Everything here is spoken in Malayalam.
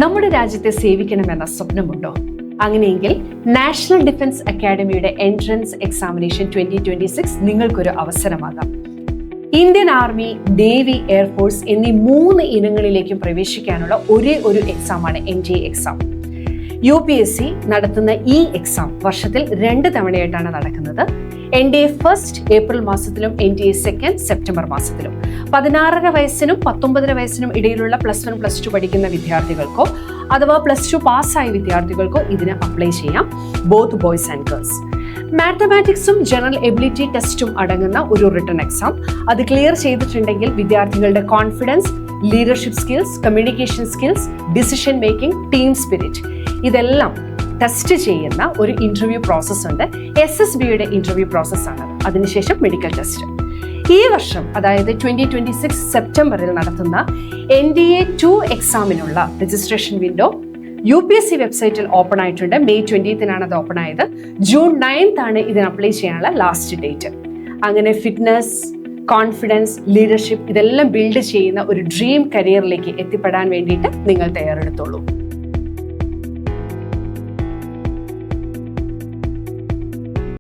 നമ്മുടെ രാജ്യത്തെ സേവിക്കണമെന്ന സ്വപ്നമുണ്ടോ? അങ്ങനെയെങ്കിൽ നാഷണൽ ഡിഫൻസ് അക്കാഡമിയുടെ എൻട്രൻസ് എക്സാമിനേഷൻ 2026 നിങ്ങൾക്കൊരു അവസരമാകാം. ഇന്ത്യൻ ആർമി, നേവി, എയർഫോഴ്സ് എന്നീ 3 ഇനങ്ങളിലേക്കും പ്രവേശിക്കാനുള്ള ഒരേ ഒരു എക്സാമാണ് NDA എക്സാം. UPSC നടത്തുന്ന ഈ എക്സാം വർഷത്തിൽ 2 തവണയായിട്ടാണ് നടക്കുന്നത്. NDA ഫസ്റ്റ് ഏപ്രിൽ മാസത്തിലും NDA സെക്കൻഡ് സെപ്റ്റംബർ മാസത്തിലും. 16.5 വയസ്സിനും 19.5 വയസ്സിനും ഇടയിലുള്ള +1, +2 പഠിക്കുന്ന വിദ്യാർത്ഥികൾക്കോ അഥവാ +2 പാസ്സായ വിദ്യാർത്ഥികൾക്കോ ഇതിന് അപ്ലൈ ചെയ്യാം, ബോത്ത് ബോയ്സ് ആൻഡ് ഗേൾസ്. മാത്തമാറ്റിക്സും ജനറൽ എബിലിറ്റി ടെസ്റ്റും അടങ്ങുന്ന ഒരു റിട്ടൺ എക്സാം. അത് ക്ലിയർ ചെയ്തിട്ടുണ്ടെങ്കിൽ വിദ്യാർത്ഥികളുടെ confidence, leadership skills, communication skills, decision making, team spirit ഇതെല്ലാം ടെസ്റ്റ് ചെയ്യുന്ന ഒരു ഇന്റർവ്യൂ പ്രോസസ് ഉണ്ട്. SSBയുടെ ഇന്റർവ്യൂ പ്രോസസ്സാണ്. അതിനുശേഷം മെഡിക്കൽ ടെസ്റ്റ്. ഈ വർഷം അതായത് 2026 സെപ്റ്റംബറിൽ നടത്തുന്ന NDA 2 എക്സാമിനുള്ള രജിസ്ട്രേഷൻ വിൻഡോ UPSC വെബ്സൈറ്റിൽ ഓപ്പൺ ആയിട്ടുണ്ട്. May 20th അത് ഓപ്പൺ ആയത്. June 9th ആണ് ഇതിന് അപ്ലൈ ചെയ്യാനുള്ള ലാസ്റ്റ് ഡേറ്റ്. അങ്ങനെ ഫിറ്റ്നസ്, കോൺഫിഡൻസ്, ലീഡർഷിപ്പ് ഇതെല്ലാം ബിൽഡ് ചെയ്യുന്ന ഒരു ഡ്രീം കരിയറിലേക്ക് എത്തിപ്പെടാൻ വേണ്ടിയിട്ട് നിങ്ങൾ തയ്യാറെടുത്തോളൂ.